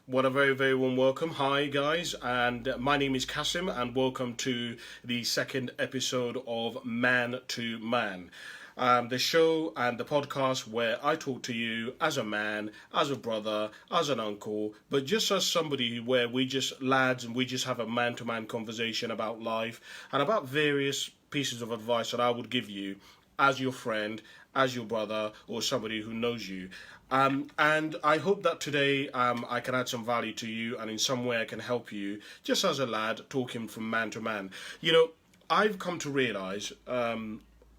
What a very, very warm welcome. Hi, guys, and my name is Cassim, and welcome to the second episode of Man to Man. The show and the podcast where I talk to you as a man, as a brother, as an uncle, but just as somebody where we just lads and we just have a man to man conversation about life and about various pieces of advice that I would give you as your friend, as your brother, or somebody who knows you. And I hope that today I can add some value to you and in some way I can help you, just as a lad, talking from man to man. I've come to realise, I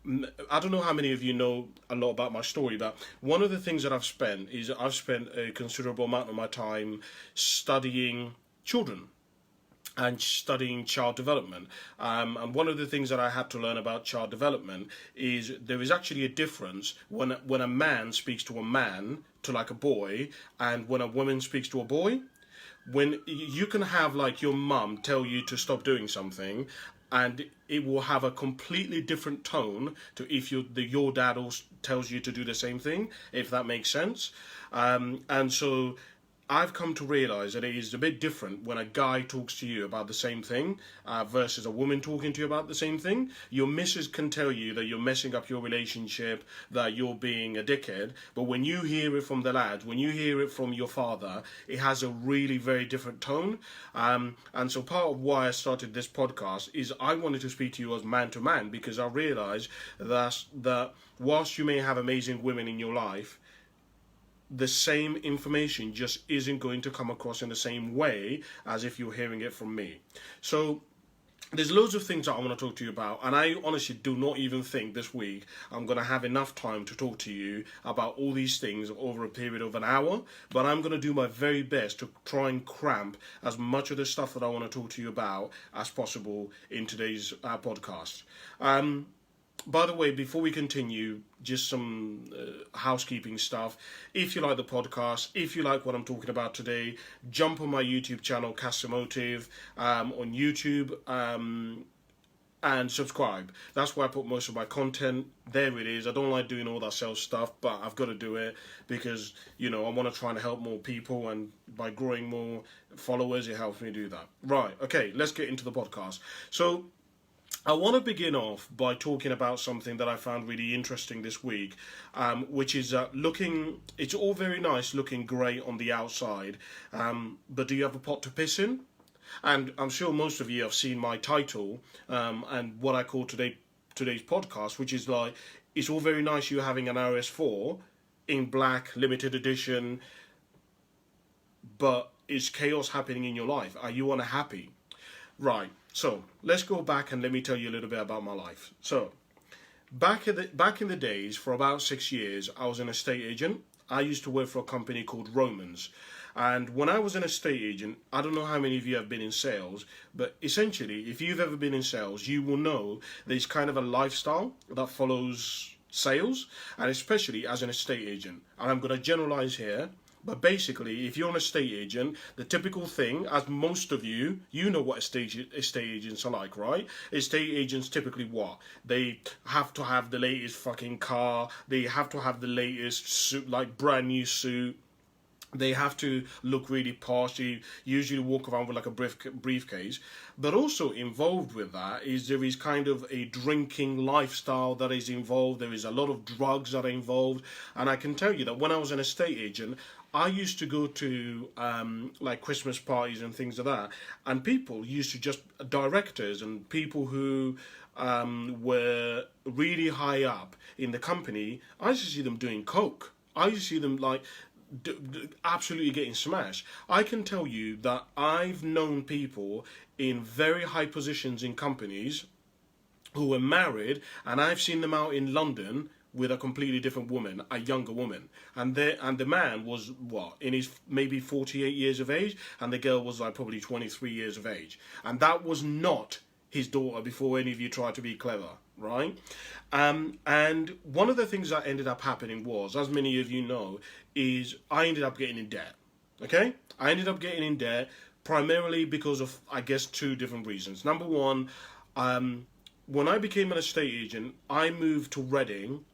don't know how many of you know a lot about my story, but one of the things that I've spent a considerable amount of my time studying children and studying child development. And one of the things that I had to learn about child development is there is actually a difference when a man speaks to a man, to like a boy, and when a woman speaks to a boy. When you can have like your mum tell you to stop doing something, and it will have a completely different tone to if your dad also tells you to do the same thing, if that makes sense. And so I've come to realise that it is a bit different when a guy talks to you about the same thing versus a woman talking to you about the same thing. Your missus can tell you that you're messing up your relationship, that you're being a dickhead, but when you hear it from the lads, when you hear it from your father, it has a really very different tone. And so part of why I started this podcast is I wanted to speak to you as man to man, because I realise that whilst you may have amazing women in your life, the same information just isn't going to come across in the same way as if you're hearing it from me. So there's loads of things that I want to talk to you about, and I honestly do not even think this week I'm going to have enough time to talk to you about all these things over a period of an hour, but I'm going to do my very best to try and cramp as much of the stuff that I want to talk to you about as possible in today's podcast. By the way, before we continue, just some housekeeping stuff. If you like the podcast, if you like what I'm talking about today, jump on my YouTube channel, Cassimotive, on YouTube, and subscribe. That's where I put most of my content. There it is. I don't like doing all that sales stuff, but I've got to do it because, I want to try and help more people, and by growing more followers, it helps me do that. Right, okay, let's get into the podcast. So I want to begin off by talking about something that I found really interesting this week, which is it's all very nice looking great on the outside, but do you have a pot to piss in? And I'm sure most of you have seen my title and what I call today's podcast, which is like, it's all very nice you having an RS4 in black, limited edition, but is chaos happening in your life? Are you unhappy? Right. So let's go back and let me tell you a little bit about my life. So back in the days, for about 6 years, I was an estate agent. I used to work for a company called Romans. And when I was an estate agent, I don't know how many of you have been in sales, but essentially, if you've ever been in sales, you will know there's kind of a lifestyle that follows sales, and especially as an estate agent. And I'm going to generalize here. But basically, if you're an estate agent, the typical thing, as most of you know what estate agents are like, right? Estate agents typically what? They have to have the latest fucking car. They have to have the latest suit, like brand new suit. They have to look really posh. They usually walk around with like a briefcase. But also involved with that is there is kind of a drinking lifestyle that is involved. There is a lot of drugs that are involved. And I can tell you that when I was an estate agent, I used to go to like Christmas parties and things like that. And people used to just, directors and people who were really high up in the company, I used to see them doing coke. I used to see them like absolutely getting smashed. I can tell you that I've known people in very high positions in companies who were married, and I've seen them out in London with a completely different woman, a younger woman, and the man was in his maybe 48 years of age, and the girl was like probably 23 years of age, and that was not his daughter. Before any of you try to be clever, right? And one of the things that ended up happening was, as many of you know, is I ended up getting in debt. Okay? I ended up getting in debt primarily because of, I guess, two different reasons. Number one, when I became an estate agent, I moved to Reading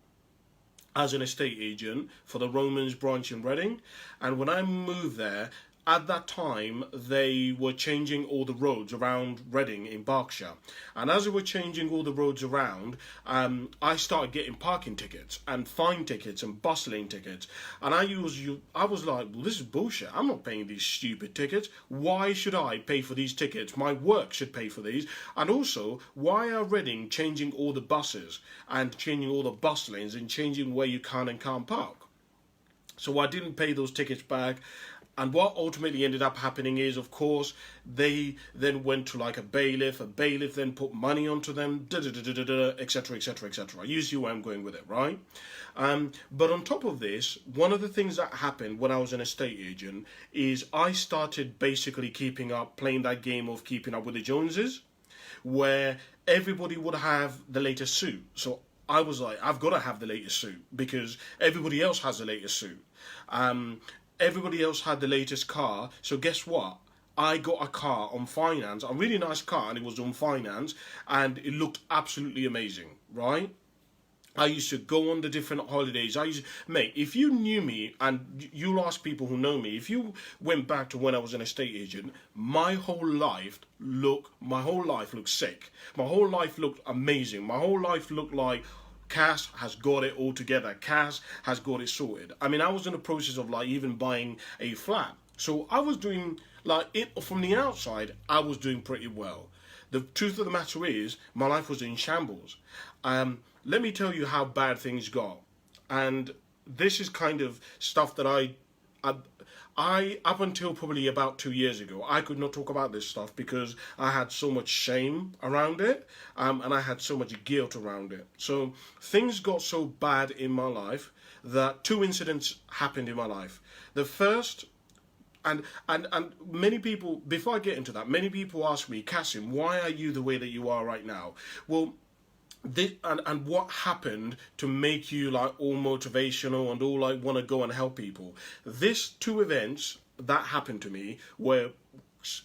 as an estate agent for the Romans branch in Reading. And when I moved there, at that time they were changing all the roads around Reading in Berkshire, and as they were changing all the roads around, I started getting parking tickets and fine tickets and bus lane tickets, and I was like, well, this is bullshit. I'm not paying these stupid tickets. Why should I pay for these tickets? My work should pay for these. And also, why are Reading changing all the buses and changing all the bus lanes and changing where you can and can't park? So I didn't pay those tickets back. And what ultimately ended up happening is, of course, they then went to like a bailiff. A bailiff then put money onto them, etc., etc., etc. You see where I'm going with it, right? But on top of this, one of the things that happened when I was an estate agent is I started basically playing that game of keeping up with the Joneses, where everybody would have the latest suit. So I was like, I've got to have the latest suit because everybody else has the latest suit. Everybody else had the latest car, so guess what? I got a car on finance, a really nice car, and it was on finance, and it looked absolutely amazing, right? I used to go on the different holidays. Mate, if you knew me, and you'll ask people who know me, if you went back to when I was an estate agent, my whole life looked sick. My whole life looked amazing. My whole life looked like Cass has got it all together. Cass has got it sorted. I mean, I was in the process of like even buying a flat. So I was doing from the outside, I was doing pretty well. The truth of the matter is, my life was in shambles. Let me tell you how bad things got. And this is kind of stuff that I up until probably about 2 years ago, I could not talk about this stuff because I had so much shame around it, and I had so much guilt around it. So things got so bad in my life that 2 incidents happened in my life. The first, and many people, before I get into that, many people ask me, Cassim, why are you the way that you are right now? Well, and what happened to make you like all motivational and all like want to go and help people? These 2 events that happened to me were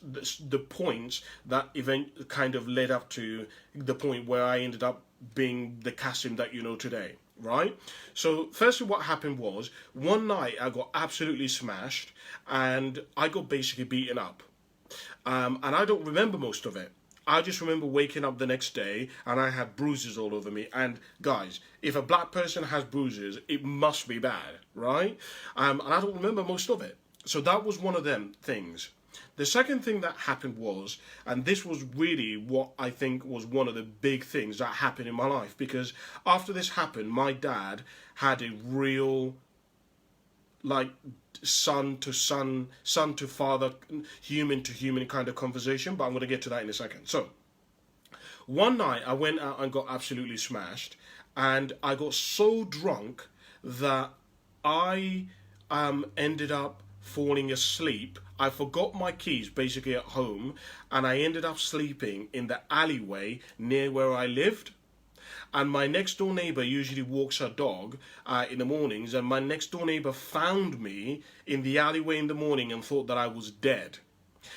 the points that event kind of led up to the point where I ended up being the Cassim that you know today, right? So firstly, what happened was one night I got absolutely smashed and I got basically beaten up, and I don't remember most of it. I just remember waking up the next day and I had bruises all over me. And guys, if a black person has bruises, it must be bad, right? And I don't remember most of it. So that was one of them things. The second thing that happened was, and this was really what I think was one of the big things that happened in my life, because after this happened, my dad had a real like son to father, human to human kind of conversation, but I'm going to get to that in a second. So one night I went out and got absolutely smashed, and I got so drunk that I ended up falling asleep. I forgot my keys basically at home, and I ended up sleeping in the alleyway near where I lived. And my next door neighbor usually walks her dog in the mornings, and my next door neighbor found me in the alleyway in the morning and thought that I was dead.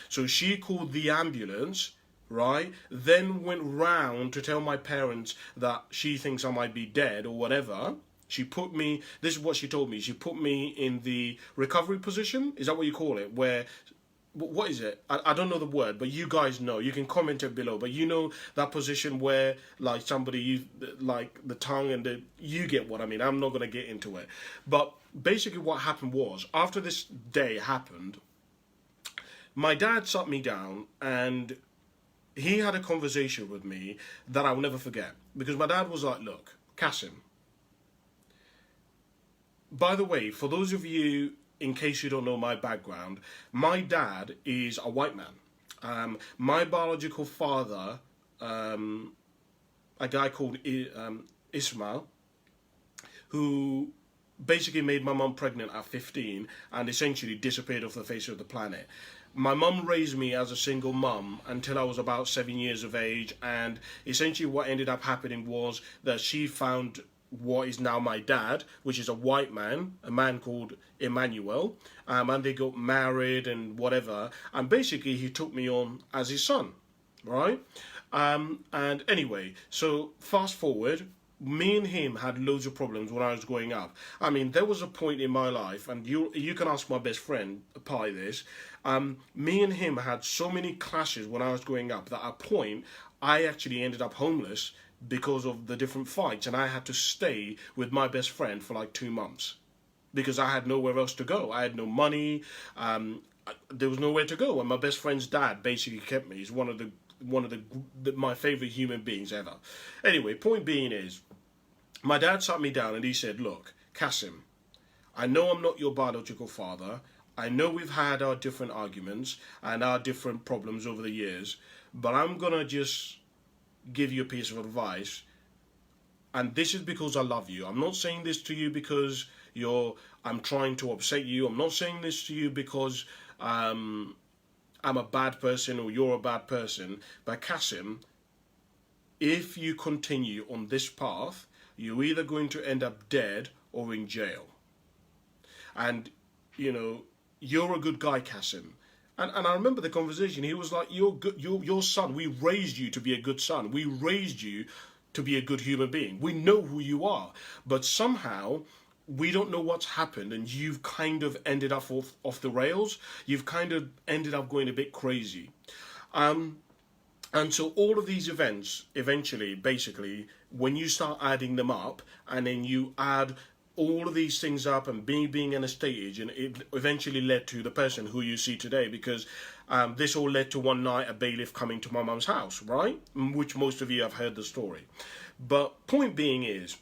So she called the ambulance, right? Then went round to tell my parents that she thinks I might be dead or whatever. She put me, this is what she told me, she put me in the recovery position. Is that what you call it? Where, what is it? I don't know the word, but you guys know. You can comment it below. But you know that position where like somebody, like the tongue and you get what I mean. I'm not going to get into it. But basically what happened was, after this day happened, my dad sat me down and he had a conversation with me that I'll never forget. Because my dad was like, look, Cassim, by the way, for those of you, in case you don't know my background, my dad is a white man. My biological father, a guy called Ismail, who basically made my mum pregnant at 15 and essentially disappeared off the face of the planet. My mum raised me as a single mum until I was about 7 years of age, and essentially what ended up happening was that she found what is now my dad, which is a white man, a man called Emmanuel, and they got married and whatever, and basically he took me on as his son, right? And anyway, so fast forward, me and him had loads of problems when I was growing up. I mean, there was a point in my life, and you can ask my best friend Pi this. Me and him had so many clashes when I was growing up that at a point I actually ended up homeless because of the different fights, and I had to stay with my best friend for like 2 months because I had nowhere else to go. I had no money. There was nowhere to go, and my best friend's dad basically kept me. He's one of my favorite human beings ever. Anyway, point being is, my dad sat me down and he said, "Look, Cassim, I know I'm not your biological father. I know we've had our different arguments and our different problems over the years, but I'm gonna just give you a piece of advice, and this is because I love you. I'm not saying this to you because I'm trying to upset you. I'm not saying this to you because I'm a bad person or you're a bad person. But Cassim, if you continue on this path, you're either going to end up dead or in jail. And, you're a good guy, Cassim." And I remember the conversation. He was like, "You're good. Your son. We raised you to be a good son. We raised you to be a good human being. We know who you are. But somehow we don't know what's happened, and you've kind of ended up off the rails. You've kind of ended up going a bit crazy." And so all of these events, eventually, basically, when you start adding them up, and then you add all of these things up, and being an estate agent, it eventually led to the person who you see today, because this all led to one night a bailiff coming to my mum's house, right? Which most of you have heard the story. But point being is,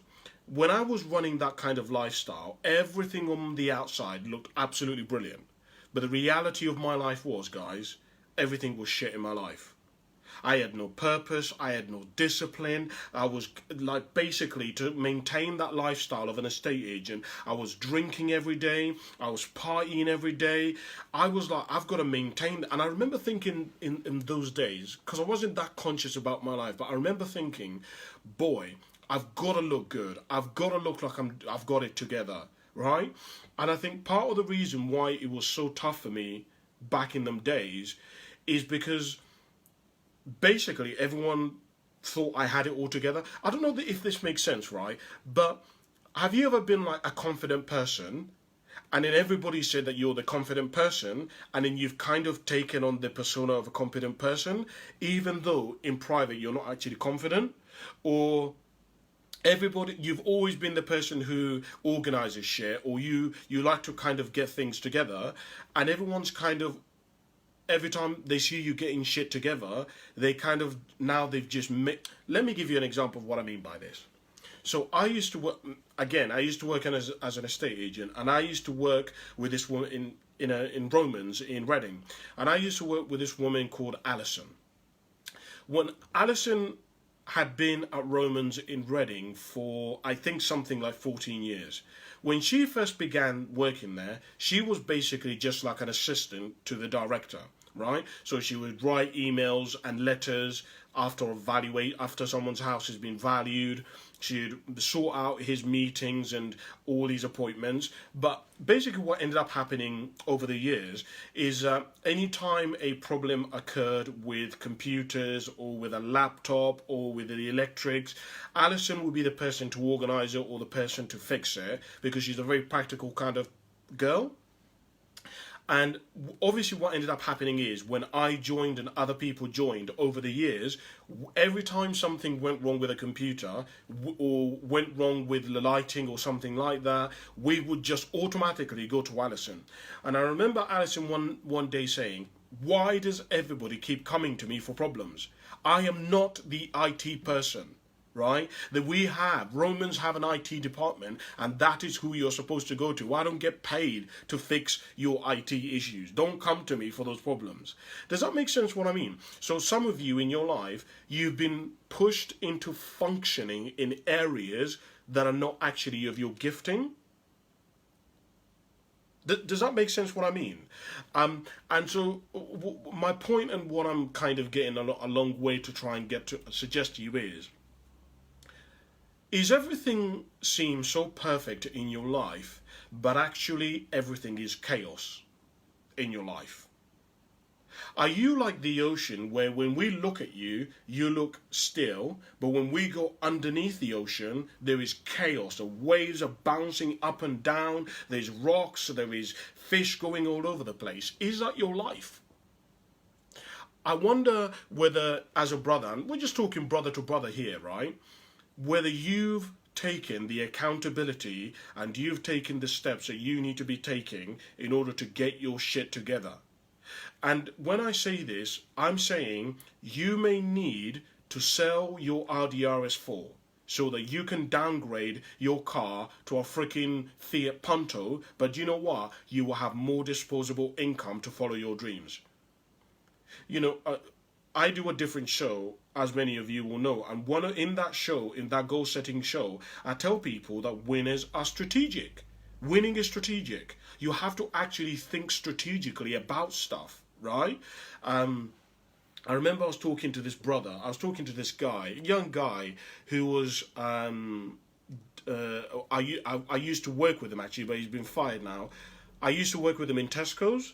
when I was running that kind of lifestyle, everything on the outside looked absolutely brilliant. But the reality of my life was, guys, everything was shit in my life. I had no purpose, I had no discipline. I was like, basically, to maintain that lifestyle of an estate agent, I was drinking every day, I was partying every day. I was like, I've got to maintain that. And I remember thinking in those days, because I wasn't that conscious about my life, but I remember thinking, boy, I've got to look good. I've got to look like I've got it together, right? And I think part of the reason why it was so tough for me back in them days is because basically everyone thought I had it all together. I don't know if this makes sense, right? But have you ever been like a confident person, and then everybody said that you're the confident person, and then you've kind of taken on the persona of a confident person, even though in private you're not actually confident? Or you've always been the person who organizes shit, or you like to kind of get things together, and everyone's kind of, every time they see you getting shit together, they kind of, now they've just let me give you an example of what I mean by this. So I used to work, again, I used to work as an estate agent, and I used to work with this woman in Romans in Reading, and I used to work with this woman called Alison. When Alison had been at Romans in Reading for, I think, something like 14 years. When she first began working there, she was basically just like an assistant to the director, right? So she would write emails and letters after someone's house has been valued. She'd sort out his meetings and all these appointments. But basically what ended up happening over the years is anytime a problem occurred with computers or with a laptop or with the electrics, Alison would be the person to organise it or the person to fix it, because she's a very practical kind of girl. And obviously what ended up happening is, when I joined and other people joined over the years, every time something went wrong with a computer or went wrong with the lighting or something like that, we would just automatically go to Alison. And I remember Alison one day saying, "Why does everybody keep coming to me for problems? I am not the IT person." Right? That Romans have an IT department, and that is who you're supposed to go to. I don't get paid to fix your IT issues. Don't come to me for those problems. Does that make sense what I mean? So some of you in your life, you've been pushed into functioning in areas that are not actually of your gifting. Does that make sense what I mean? And so my point, and what I'm kind of getting a long way to try and get to suggest to you is everything seems so perfect in your life, but actually everything is chaos in your life. Are you like the ocean where when we look at you, you look still, but when we go underneath the ocean, there is chaos. The waves are bouncing up and down, there's rocks, there is fish going all over the place. Is that your life? I wonder whether, as a brother, and we're just talking brother to brother here, right? Whether you've taken the accountability and you've taken the steps that you need to be taking in order to get your shit together. And when I say this, I'm saying you may need to sell your Audi RS4 so that you can downgrade your car to a freaking Fiat Punto, but you know what? You will have more disposable income to follow your dreams. You know, I do a different show, as many of you will know, and in that show, in that goal-setting show, I tell people that winners are strategic. Winning is strategic. You have to actually think strategically about stuff, right? I remember I was talking to this guy, a young guy, who was, I used to work with him actually, but he's been fired now. I used to work with him in Tesco's,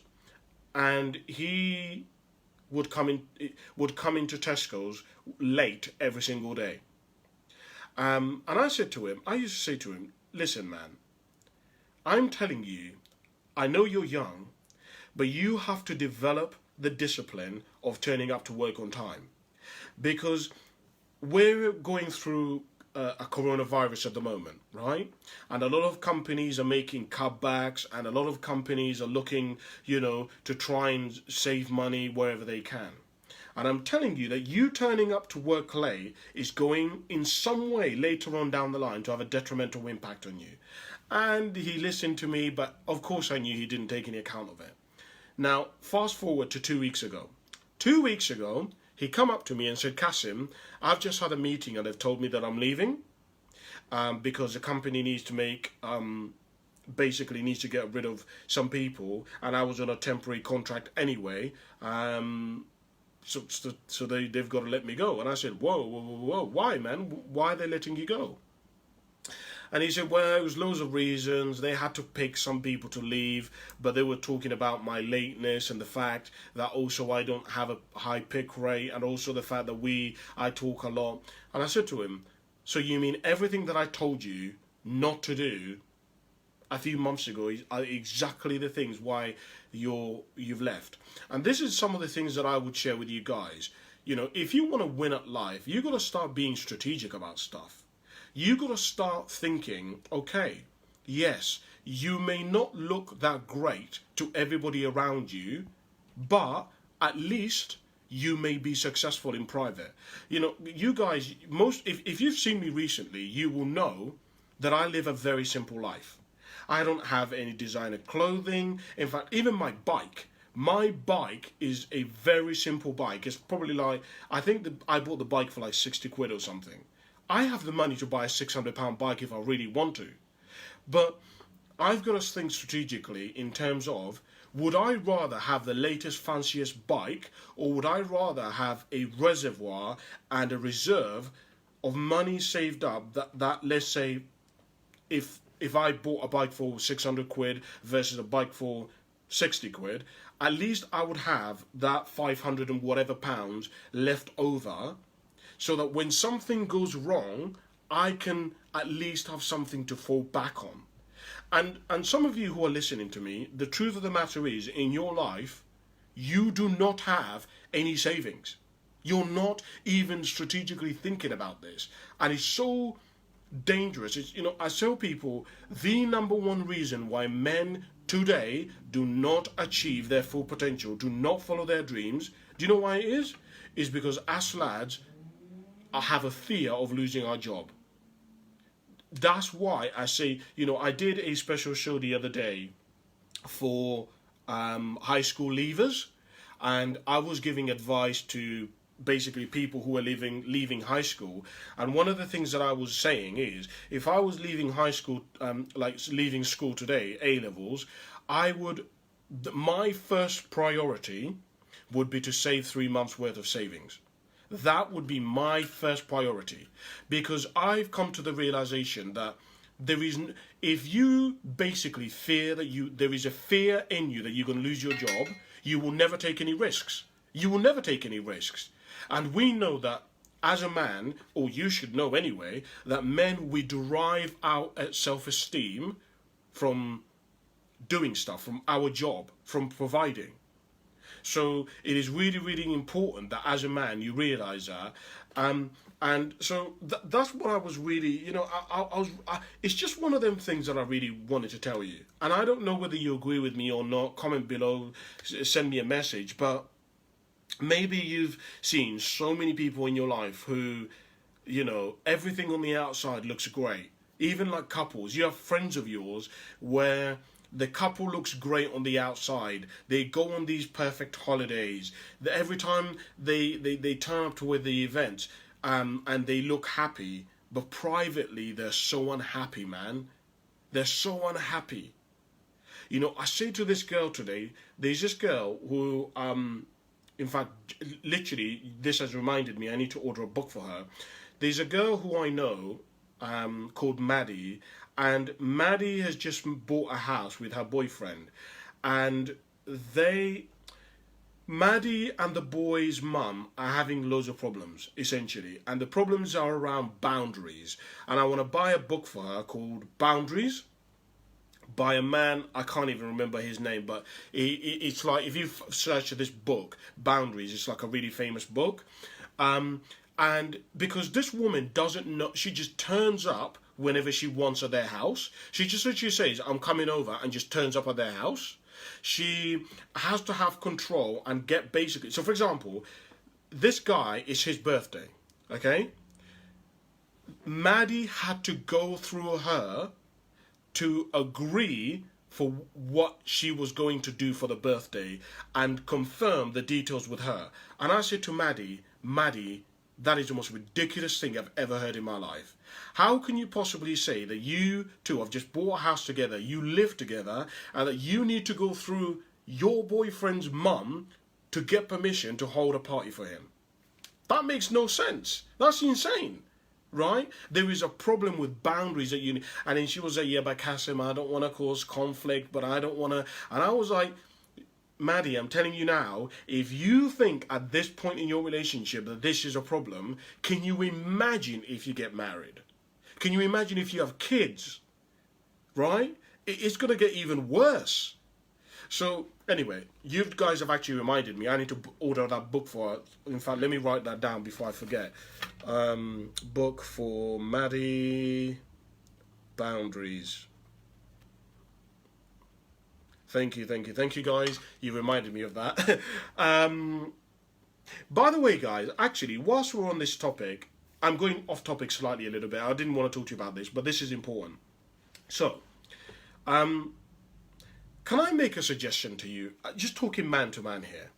and he would come into Tesco's late every single day. And I used to say to him, listen, man, I'm telling you, I know you're young, but you have to develop the discipline of turning up to work on time. Because we're going through a coronavirus at the moment, right? And a lot of companies are making cutbacks, and a lot of companies are looking, to try and save money wherever they can. And I'm telling you that you turning up to work late is going in some way later on down the line to have a detrimental impact on you. And he listened to me, but of course I knew he didn't take any account of it. Now, fast forward to 2 weeks ago. 2 weeks ago, he come up to me and said, Cassim, I've just had a meeting and they've told me that I'm leaving because the company needs to needs to get rid of some people, and I was on a temporary contract anyway, so they've got to let me go. And I said, whoa, why, man? Why are they letting you go? And he said, well, it was loads of reasons. They had to pick some people to leave, but they were talking about my lateness and the fact that also I don't have a high pick rate, and also the fact that I talk a lot. And I said to him, so you mean everything that I told you not to do a few months ago are exactly the things why you've left? And this is some of the things that I would share with you guys. If you want to win at life, you got to start being strategic about stuff. You got to start thinking, okay, yes, you may not look that great to everybody around you, but at least you may be successful in private. You guys, if you've seen me recently, you will know that I live a very simple life. I don't have any designer clothing. In fact, even my bike is a very simple bike. It's probably I think that I bought the bike for like 60 quid or something. I have the money to buy a £600 bike if I really want to. But I've got to think strategically in terms of, would I rather have the latest, fanciest bike, or would I rather have a reservoir and a reserve of money saved up that let's say, if I bought a bike for 600 quid versus a bike for 60 quid, at least I would have that 500 and whatever pounds left over, so that when something goes wrong, I can at least have something to fall back on. And some of you who are listening to me, the truth of the matter is, in your life, you do not have any savings. You're not even strategically thinking about this. And it's so dangerous. I tell people, the number one reason why men today do not achieve their full potential, do not follow their dreams, do you know why it is? Is because us lads have a fear of losing our job. That's why I say, I did a special show the other day for high school leavers, and I was giving advice to basically people who are leaving high school. And one of the things that I was saying is, if I was leaving high school, leaving school today, A-levels, my first priority would be to save 3 months worth of savings. That would be my first priority, because I've come to the realization that there is, if you basically fear that there is a fear in you that you're going to lose your job, you will never take any risks. You will never take any risks. And we know that as a man, or you should know anyway, that men, we derive our self-esteem from doing stuff, from our job, from providing. So it is really, really important that as a man you realise that. And so that's what I was really, you know, it's just one of them things that I really wanted to tell you. And I don't know whether you agree with me or not. Comment below, send me a message. But maybe you've seen so many people in your life who, you know, everything on the outside looks great. Even like couples, you have friends of yours where the couple looks great on the outside. They go on these perfect holidays. Every time they turn up to the event, and they look happy, but privately they're so unhappy, man. They're so unhappy. You know, I say to this girl today, there's this girl who, in fact, literally, this has reminded me, I need to order a book for her. There's a girl who I know, called Maddie, and Maddie has just bought a house with her boyfriend, and Maddie and the boy's mum are having loads of problems, essentially, and the problems are around boundaries. And I want to buy a book for her called Boundaries, by a man, I can't even remember his name, but it's like, if you search this book, Boundaries, it's like a really famous book. And because this woman doesn't know, she just turns up whenever she wants at their house. She just literally says, I'm coming over, and just turns up at their house. She has to have control and get basically... So, for example, this guy, is his birthday, okay? Maddie had to go through her to agree for what she was going to do for the birthday and confirm the details with her. And I said to Maddie, that is the most ridiculous thing I've ever heard in my life. How can you possibly say that you two have just bought a house together, you live together, and that you need to go through your boyfriend's mum to get permission to hold a party for him? That makes no sense. That's insane, right? There is a problem with boundaries that you need. And then she was like, yeah, but Cassim, I don't want to cause conflict, but I don't want to... And I was like, Maddie, I'm telling you now, if you think at this point in your relationship that this is a problem, can you imagine if you get married? Can you imagine if you have kids? Right? It's going to get even worse. So, anyway, you guys have actually reminded me. I need to order that book for her. In fact, let me write that down before I forget. Book for Maddie, Boundaries. Thank you, guys. You reminded me of that. By the way, guys, actually, whilst we're on this topic, I'm going off topic slightly a little bit. I didn't want to talk to you about this, but this is important. So, can I make a suggestion to you? Just talking man to man here.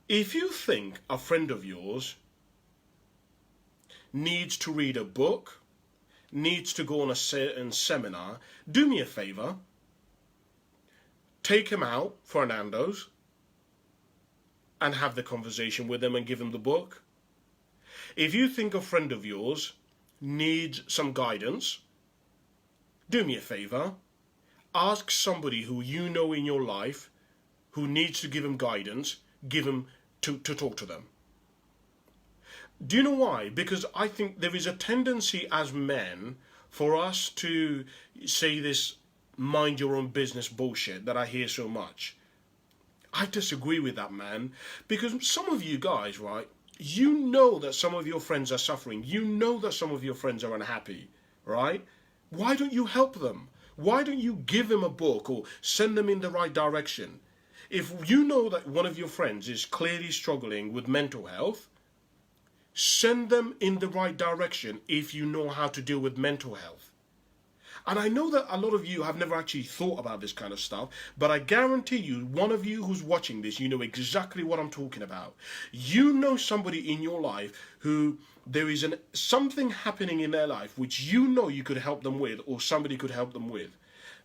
If you think a friend of yours needs to read a book, needs to go on a certain seminar, do me a favour. Take him out for an Nando's and have the conversation with him and give him the book. If you think a friend of yours needs some guidance, do me a favour. Ask somebody who you know in your life who needs to give him guidance, give him to talk to them. Do you know why? Because I think there is a tendency as men for us to say this mind your own business bullshit that I hear so much. I disagree with that, man. Because some of you guys, right, you know that some of your friends are suffering. You know that some of your friends are unhappy, right? Why don't you help them? Why don't you give them a book or send them in the right direction? If you know that one of your friends is clearly struggling with mental health, send them in the right direction if you know how to deal with mental health. And I know that a lot of you have never actually thought about this kind of stuff, but I guarantee you, one of you who's watching this, you know exactly what I'm talking about. You know somebody in your life who there is something happening in their life which you know you could help them with, or somebody could help them with.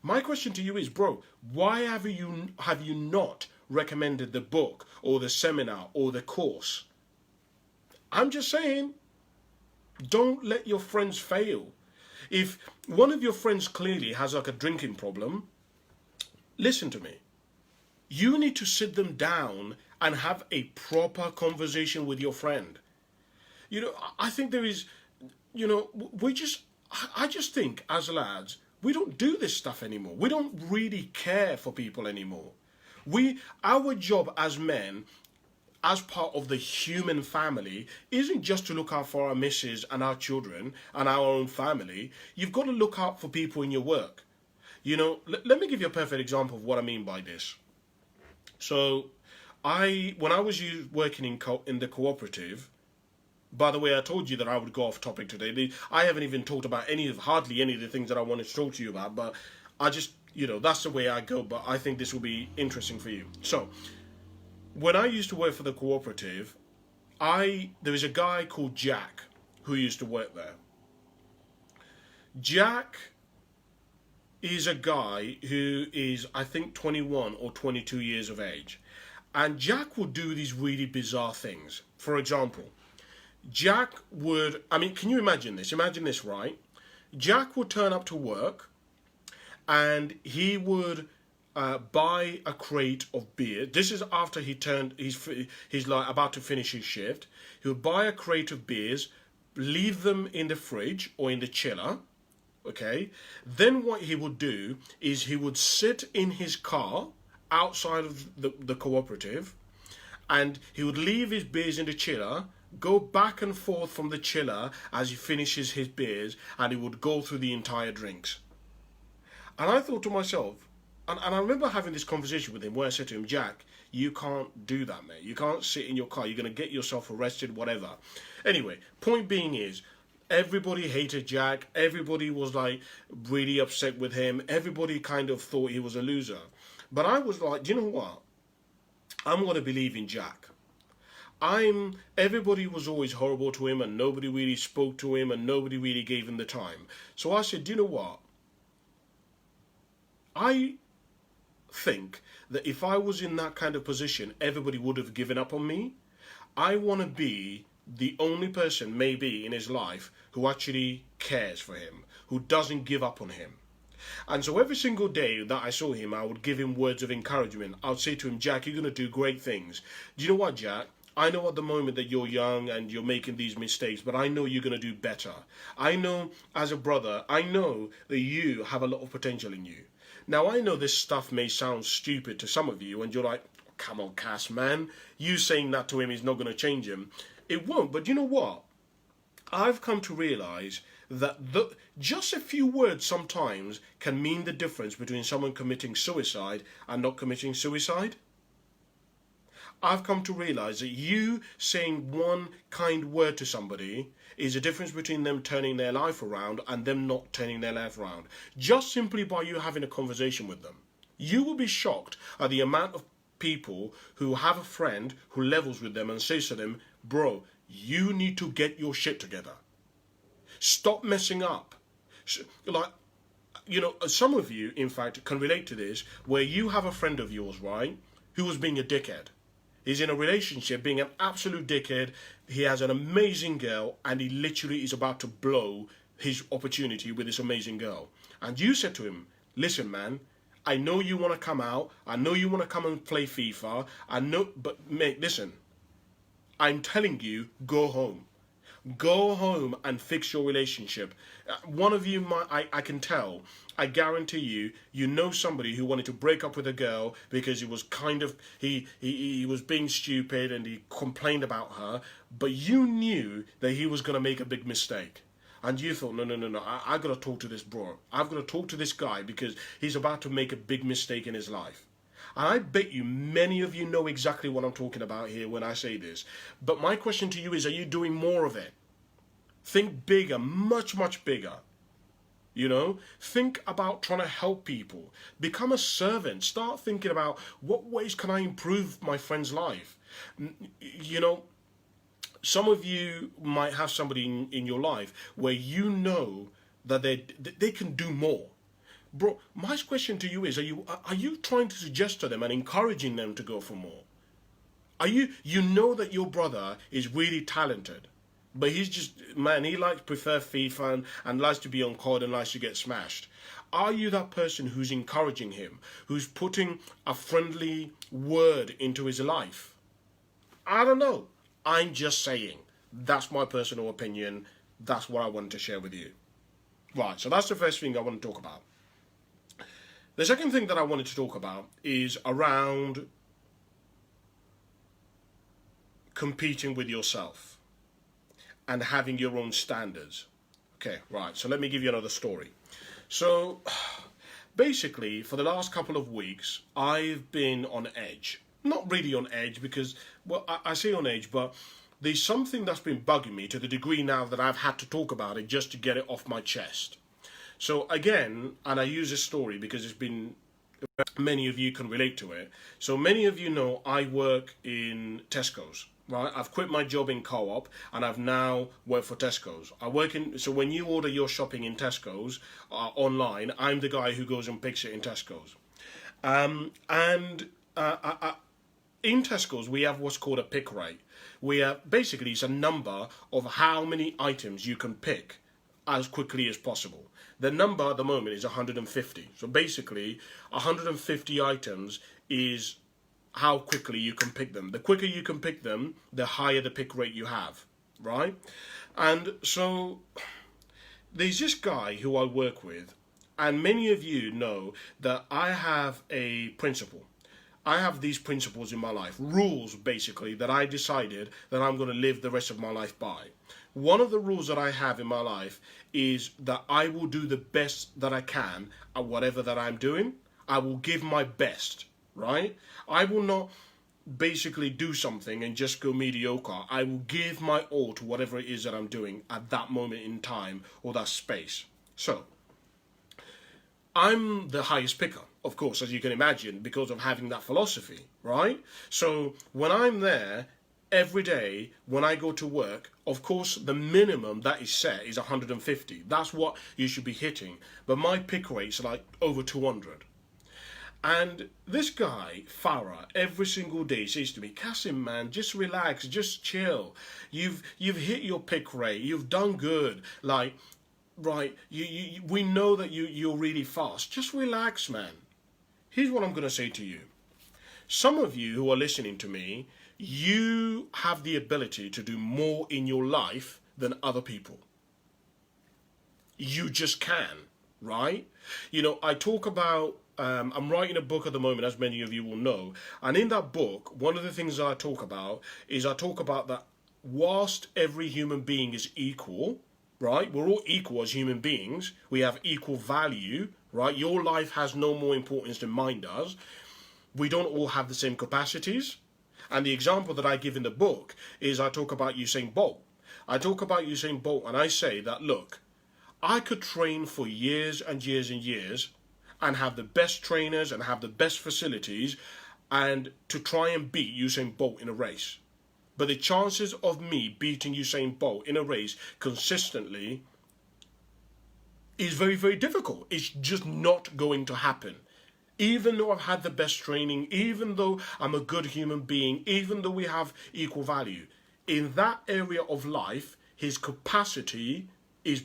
My question to you is, bro, why have you not recommended the book or the seminar or the course? I'm just saying, don't let your friends fail. if one of your friends clearly has like a drinking problem, listen to me. You need to sit them down and have a proper conversation with your friend. I think there is, I just think as lads, we don't do this stuff anymore. We don't really care for people anymore. Our job as men, as part of the human family, isn't just to look out for our missus and our children and our own family. You've got to look out for people in your work. Let me give you a perfect example of what I mean by this. So, when I was working in the cooperative, by the way, I told you that I would go off topic today. I haven't even talked about hardly any of the things that I wanted to talk to you about, but I just, that's the way I go, but I think this will be interesting for you. So, when I used to work for the cooperative, there was a guy called Jack who used to work there. Jack is a guy who is, I think, 21 or 22 years of age. And Jack would do these really bizarre things. For example, Jack would, can you imagine this? Imagine this, right? Jack would turn up to work and he would buy a crate of beer. This is after he's like about to finish his shift. He would buy a crate of beers, leave them in the fridge or in the chiller. Okay. Then what he would do is he would sit in his car outside of the cooperative, and he would leave his beers in the chiller, go back and forth from the chiller as he finishes his beers, and he would go through the entire drinks. And I thought to myself, and I remember having this conversation with him where I said to him, Jack, you can't do that, mate. You can't sit in your car. You're going to get yourself arrested, whatever. Anyway, point being is, everybody hated Jack. Everybody was like really upset with him. Everybody kind of thought he was a loser. But I was like, do you know what? I'm going to believe in Jack. Everybody was always horrible to him and nobody really spoke to him and nobody really gave him the time. So I said, do you know what? I think that if I was in that kind of position, everybody would have given up on me. I want to be the only person maybe in his life who actually cares for him, who doesn't give up on him. And so every single day that I saw him, I would give him words of encouragement. I would say to him, Jack, you're going to do great things. Do you know what, Jack? I know at the moment that you're young and you're making these mistakes, but I know you're going to do better. I know, as a brother, I know that you have a lot of potential in you. Now, I know this stuff may sound stupid to some of you, and you're like, come on, Cass, man. You saying that to him is not going to change him. It won't, but you know what? I've come to realise that just a few words sometimes can mean the difference between someone committing suicide and not committing suicide. I've come to realise that you saying one kind word to somebody is the difference between them turning their life around and them not turning their life around. Just simply by you having a conversation with them. You will be shocked at the amount of people who have a friend who levels with them and says to them, bro, you need to get your shit together. Stop messing up. Like, some of you, in fact, can relate to this, where you have a friend of yours, right, who was being a dickhead. He's in a relationship being an absolute dickhead. He has an amazing girl and he literally is about to blow his opportunity with this amazing girl. And you said to him, listen, man, I know you want to come out. I know you want to come and play FIFA. I know, but mate, listen, I'm telling you, go home. Go home and fix your relationship. One of you I can tell, I guarantee you know somebody who wanted to break up with a girl because he was he was being stupid and he complained about her, but you knew that he was going to make a big mistake. And you thought, no, I got to talk to this bro. I've got to talk to this guy because he's about to make a big mistake in his life. And I bet you many of you know exactly what I'm talking about here when I say this. But my question to you is, are you doing more of it? Think bigger, much, much bigger. Think about trying to help people. Become a servant. Start thinking about what ways can I improve my friend's life. Some of you might have somebody in your life where you know that they can do more. Bro, my question to you is, are you trying to suggest to them and encouraging them to go for more? You know that your brother is really talented. But he's just, man, he likes prefer FIFA and likes to be on COD and likes to get smashed. Are you that person who's encouraging him, who's putting a friendly word into his life? I don't know. I'm just saying. That's my personal opinion. That's what I wanted to share with you. Right, so that's the first thing I want to talk about. The second thing that I wanted to talk about is around competing with yourself and having your own standards. Okay, right, so let me give you another story. So, basically, for the last couple of weeks, I've been on edge. Not really on edge because, well, I say on edge, but there's something that's been bugging me to the degree now that I've had to talk about it just to get it off my chest. So, again, and I use this story because it's been, many of you can relate to it. So, many of you know I work in Tesco's. Right, I've quit my job in Co-op and I've now worked for Tesco's. I work in, so when you order your shopping in Tesco's online, I'm the guy who goes and picks it in Tesco's. In Tesco's, we have what's called a pick rate. Basically, it's a number of how many items you can pick as quickly as possible. The number at the moment is 150. So basically, 150 items is how quickly you can pick them. The quicker you can pick them, the higher the pick rate you have, right? And so there's this guy who I work with, and many of you know that I have a principle. I have these principles in my life, rules basically, that I decided that I'm going to live the rest of my life by. One of the rules that I have in my life is that I will do the best that I can at whatever that I'm doing. I will give my best, right? I will not basically do something and just go mediocre. I will give my all to whatever it is that I'm doing at that moment in time or that space. So, I'm the highest picker, of course, as you can imagine, because of having that philosophy, right? So, when I'm there, every day, when I go to work, of course, the minimum that is set is 150. That's what you should be hitting. But my pick rate's like over 200. And this guy, Farah, every single day says to me, Cassim, man, just relax, just chill. You've hit your pick rate. You've done good. Like, right, we know that you're really fast. Just relax, man. Here's what I'm going to say to you. Some of you who are listening to me, you have the ability to do more in your life than other people. You just can, right? You know, I talk about, I'm writing a book at the moment, as many of you will know. And in that book, one of the things that I talk about that whilst every human being is equal, right? We're all equal as human beings. We have equal value, right? Your life has no more importance than mine does. We don't all have the same capacities. And the example that I give in the book is I talk about Usain Bolt. I talk about Usain Bolt and I say that, look, I could train for years and years and years and have the best trainers and have the best facilities and to try and beat Usain Bolt in a race. But the chances of me beating Usain Bolt in a race consistently is very, very difficult. It's just not going to happen. Even though I've had the best training, even though I'm a good human being, even though we have equal value, in that area of life, his capacity is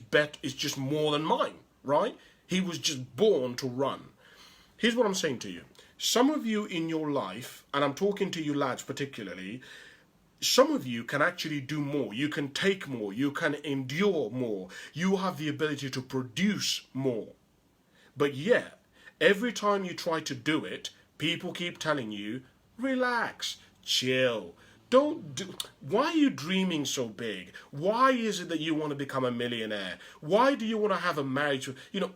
just more than mine, right? He was just born to run. Here's what I'm saying to you. Some of you in your life, and I'm talking to you lads particularly, some of you can actually do more. You can take more. You can endure more. You have the ability to produce more. But yet, every time you try to do it, people keep telling you, relax, chill. Why are you dreaming so big? Why is it that you want to become a millionaire? Why do you want to have a marriage? You know,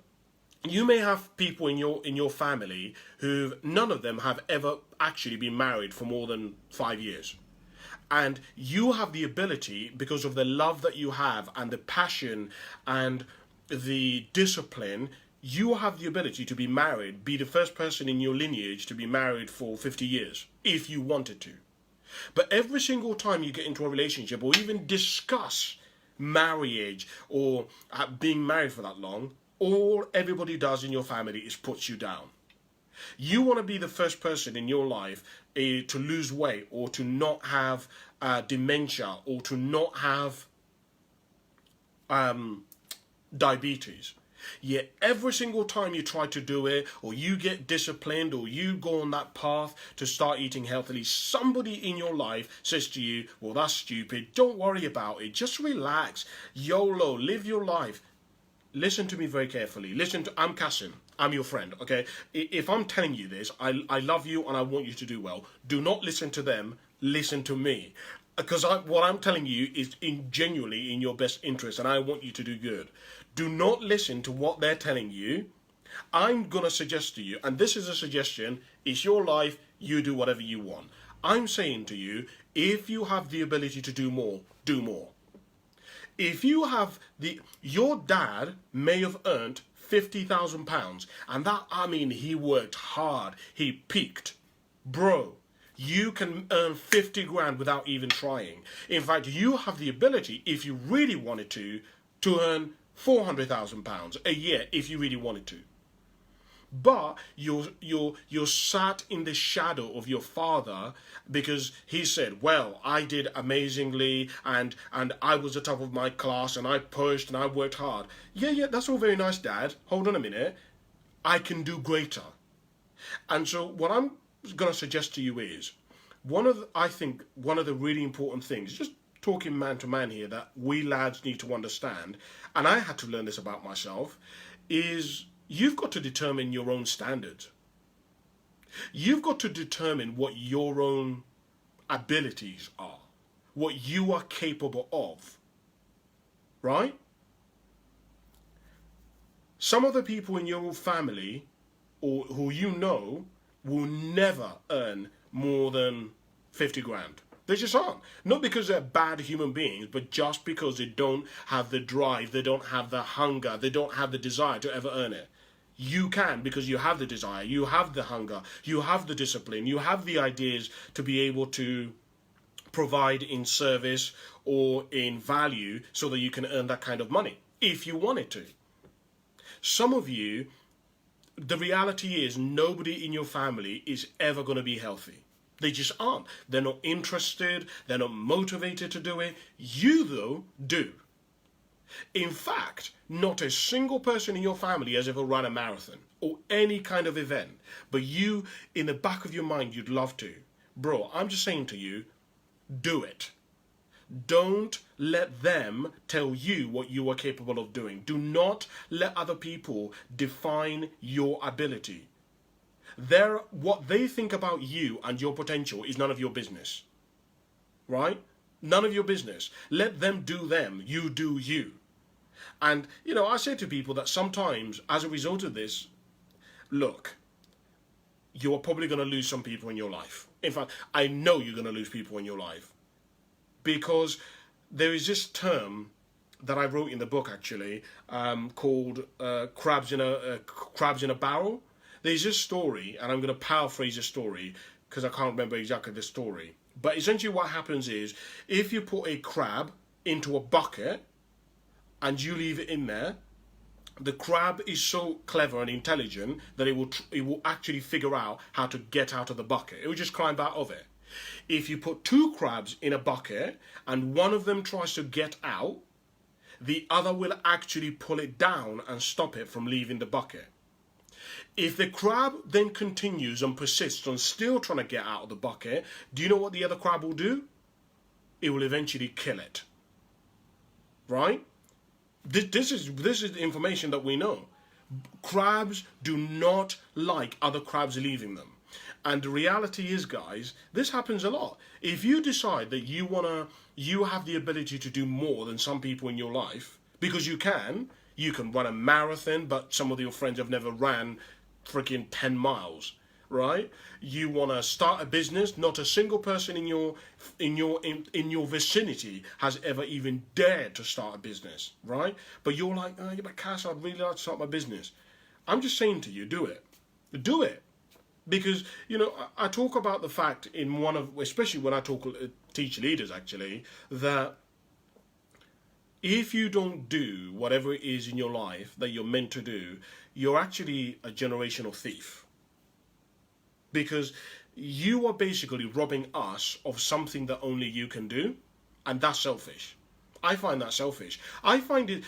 you may have people in your family who none of them have ever actually been married for more than 5 years. And you have the ability, because of the love that you have and the passion and the discipline, you have the ability to be married, be the first person in your lineage to be married for 50 years, if you wanted to. But every single time you get into a relationship or even discuss marriage or being married for that long, all everybody does in your family is puts you down. You want to be the first person in your life to lose weight or to not have dementia or to not have diabetes. Yet every single time you try to do it, or you get disciplined, or you go on that path to start eating healthily, somebody in your life says to you, well, that's stupid, don't worry about it, just relax, YOLO, live your life. Listen to me very carefully. I'm Cassim. I'm your friend, okay? If I'm telling you this, I love you and I want you to do well. Do not listen to them, listen to me. Because what I'm telling you is genuinely in your best interest, and I want you to do good. Do not listen to what they're telling you. I'm going to suggest to you, and this is a suggestion, it's your life, you do whatever you want. I'm saying to you, if you have the ability to do more, do more. If you have your dad may have earned £50,000, and that, I mean, he worked hard, he peaked. Bro, you can earn 50 grand without even trying. In fact, you have the ability, if you really wanted to earn £400,000 a year if you really wanted to. But you're sat in the shadow of your father because he said, well, I did amazingly and I was the top of my class and I pushed and I worked hard. Yeah, that's all very nice, Dad. Hold on a minute. I can do greater. And so what I'm going to suggest to you is, I think one of the really important things, just talking man to man here, that we lads need to understand, and I had to learn this about myself, is you've got to determine your own standards. You've got to determine what your own abilities are, what you are capable of, right? Some of the people in your family or who you know will never earn more than 50 grand. They just aren't. Not because they're bad human beings, but just because they don't have the drive, they don't have the hunger, they don't have the desire to ever earn it. You can, because you have the desire, you have the hunger, you have the discipline, you have the ideas to be able to provide in service or in value so that you can earn that kind of money, if you wanted to. Some of you, the reality is nobody in your family is ever going to be healthy. They just aren't. They're not interested. They're not motivated to do it. You, though, do. In fact, not a single person in your family has ever run a marathon or any kind of event. But you, in the back of your mind, you'd love to. Bro, I'm just saying to you, do it. Don't let them tell you what you are capable of doing. Do not let other people define your ability. What they think about you and your potential is none of your business. Right? None of your business. Let them do them. You do you. And, I say to people that sometimes, as a result of this, look, you are probably going to lose some people in your life. In fact, I know you're going to lose people in your life. Because there is this term that I wrote in the book, actually, called crabs in a barrel. There's this story, and I'm going to paraphrase the story because I can't remember exactly the story. But essentially what happens is, if you put a crab into a bucket and you leave it in there, the crab is so clever and intelligent that it will actually figure out how to get out of the bucket. It will just climb out of it. If you put two crabs in a bucket and one of them tries to get out, the other will actually pull it down and stop it from leaving the bucket. If the crab then continues and persists on still trying to get out of the bucket, do you know what the other crab will do? It will eventually kill it. Right? This is the information that we know. Crabs do not like other crabs leaving them. And the reality is, guys, this happens a lot. If you decide that you have the ability to do more than some people in your life, because you can run a marathon, but some of your friends have never ran freaking 10 miles, right? You want to start a business, not a single person in your vicinity has ever even dared to start a business, right? But you're like, oh, yeah, but Cass, I'd really like to start my business. I'm just saying to you, do it. Do it. Because, I talk about the fact especially when I teach leaders actually, that if you don't do whatever it is in your life that you're meant to do, you're actually a generational thief. Because you are basically robbing us of something that only you can do, and that's selfish. I find that selfish. I find it.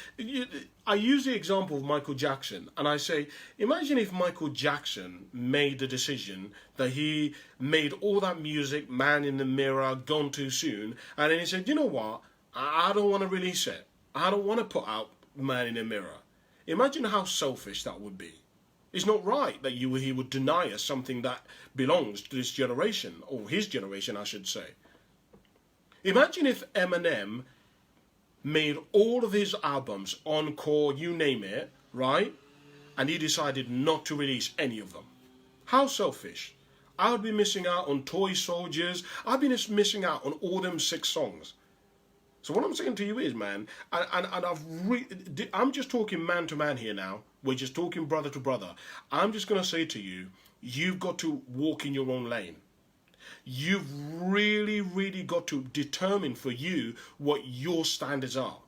I use the example of Michael Jackson, and I say, imagine if Michael Jackson made the decision that he made all that music, Man in the Mirror, Gone Too Soon, and then he said, you know what? I don't want to release it. I don't want to put out Man in the Mirror. Imagine how selfish that would be. It's not right that he would deny us something that belongs to this generation, or his generation, I should say. Imagine if Eminem made all of his albums, encore, you name it, right? And he decided not to release any of them. How selfish. I would be missing out on Toy Soldiers. I'd be missing out on all them 6 songs. So what I'm saying to you is, man, I'm just talking man to man here now. We're just talking brother to brother. I'm just going to say to you, you've got to walk in your own lane. You've really, really got to determine for you what your standards are.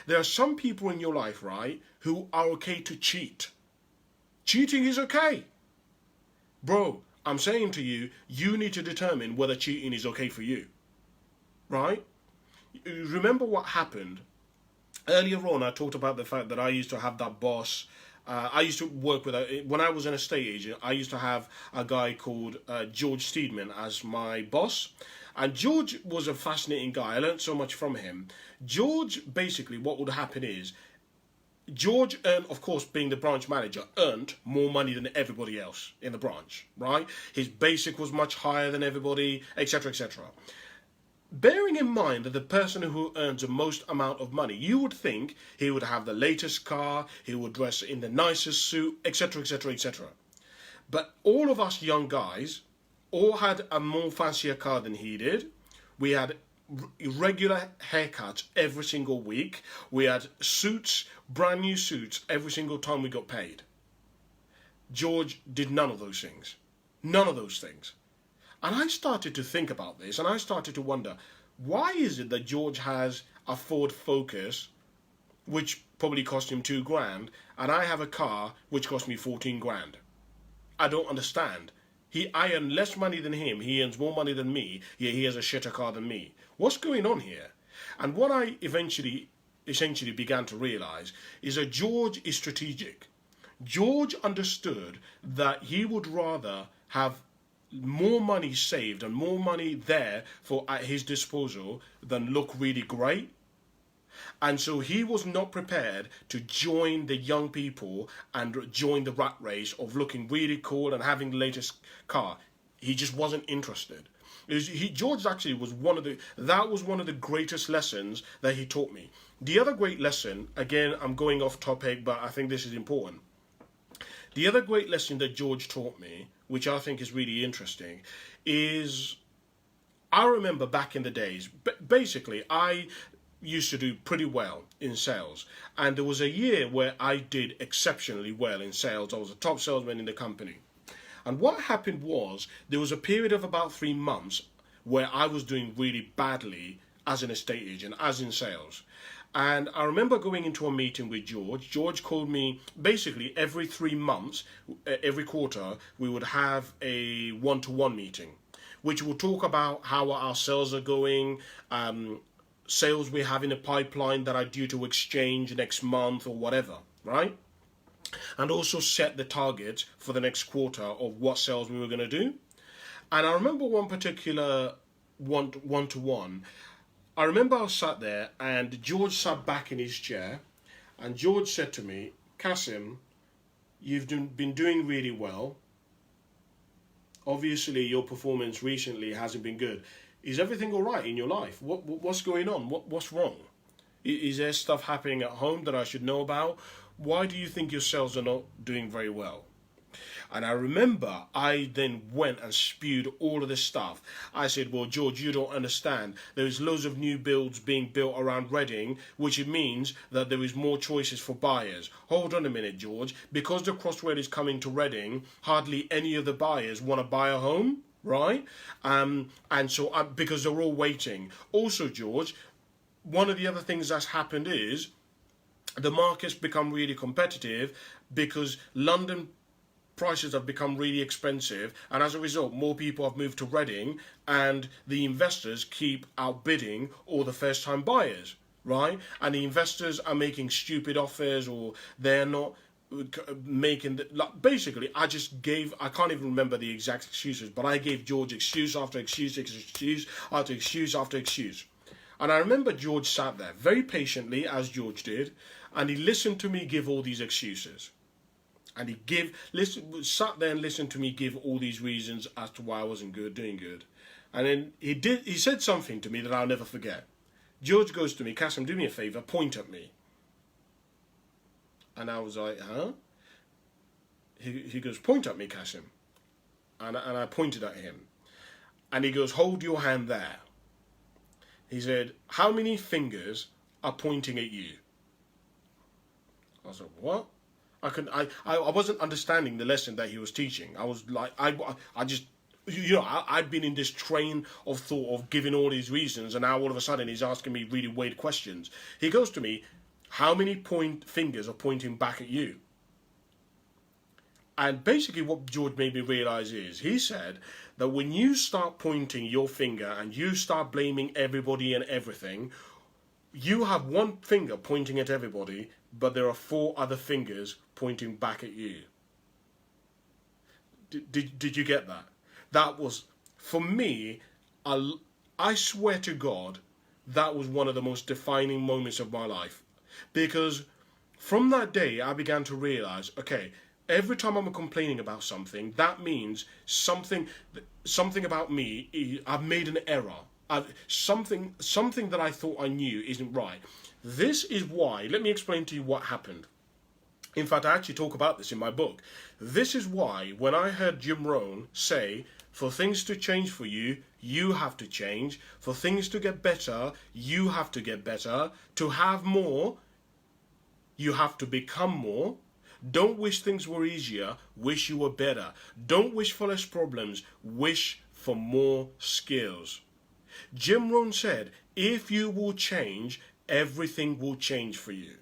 There are some people in your life, right, who are okay to cheat. Cheating is okay. Bro, I'm saying to you, you need to determine whether cheating is okay for you. Right? Remember what happened? Earlier on, I talked about the fact that I used to have that boss. I used to work with, when I was an estate agent, I used to have a guy called George Steedman as my boss. And George was a fascinating guy. I learned so much from him. George, basically, what would happen is, George earned, of course, being the branch manager, earned more money than everybody else in the branch, right? His basic was much higher than everybody, etc., etc. Bearing in mind that the person who earns the most amount of money, you would think he would have the latest car, he would dress in the nicest suit, etc., etc., etc. But all of us young guys all had a more fancier car than he did. We had regular haircuts every single week. We had suits, brand new suits, every single time we got paid. George did none of those things. None of those things. And I started to think about this, and I started to wonder, why is it that George has a Ford Focus, which probably cost him $2,000, and I have a car which cost me 14 grand? I don't understand. I earn less money than him, he earns more money than me, yet he has a shitter car than me. What's going on here? And what I essentially began to realize is that George is strategic. George understood that he would rather have more money saved and more money there at his disposal than look really great. And so he was not prepared to join the young people and join the rat race of looking really cool and having the latest car. He just wasn't interested. George actually was one of the greatest lessons that he taught me. The other great lesson, again, I'm going off topic, but I think this is important. The other great lesson that George taught me, which I think is really interesting, is I remember back in the days, basically, I used to do pretty well in sales. And there was a year where I did exceptionally well in sales. I was a top salesman in the company. And what happened was, there was a period of about 3 months where I was doing really badly as an estate agent, as in sales. And I remember going into a meeting with George. George called me basically every 3 months, every quarter, we would have a one-to-one meeting, which will talk about how our sales are going, sales we have in the pipeline that are due to exchange next month or whatever, right? And also set the target for the next quarter of what sales we were going to do. And I remember one particular one-to-one, I remember I sat there and George sat back in his chair and George said to me, Cassim, you've been doing really well. Obviously, your performance recently hasn't been good. Is everything all right in your life? What's going on? What's wrong? Is there stuff happening at home that I should know about? Why do you think your sales are not doing very well? And I remember I then went and spewed all of this stuff. I said, well, George, you don't understand. There's loads of new builds being built around Reading, which means that there is more choices for buyers. Hold on a minute, George. Because the Crossroad is coming to Reading, hardly any of the buyers want to buy a home, right? And so because they're all waiting. Also, George, one of the other things that's happened is the market's become really competitive because London prices have become really expensive, and as a result more people have moved to Reading and the investors keep outbidding all the first time buyers. right? And the investors are making stupid offers, or they're not making basically I can't even remember the exact excuses, but I gave George excuse after excuse after excuse after excuse. And I remember George sat there very patiently, as George did, and he listened to me give all these excuses. And sat there and listened to me give all these reasons as to why I wasn't doing good. And then he said something to me that I'll never forget. George goes to me, Cassim, do me a favour, point at me. And I was like, huh? He goes, point at me, Cassim. And I pointed at him. And he goes, hold your hand there. He said, how many fingers are pointing at you? I was like, what? I wasn't understanding the lesson that he was teaching. I was like, I just, I'd been in this train of thought of giving all these reasons, and now all of a sudden he's asking me really weird questions. He goes to me, how many fingers are pointing back at you? And basically what George made me realise is, he said that when you start pointing your finger and you start blaming everybody and everything, you have one finger pointing at everybody, but there are 4 other fingers pointing back at you. Did you get that? That was, for me, I swear to God, that was one of the most defining moments of my life. Because from that day, I began to realise, okay, every time I'm complaining about something, that means something about me, I've made an error. Something that I thought I knew isn't right. This is why, let me explain to you what happened. In fact, I actually talk about this in my book. This is why, when I heard Jim Rohn say, for things to change for you, you have to change. For things to get better, you have to get better. To have more, you have to become more. Don't wish things were easier, wish you were better. Don't wish for less problems, wish for more skills. Jim Rohn said, if you will change, everything will change for you.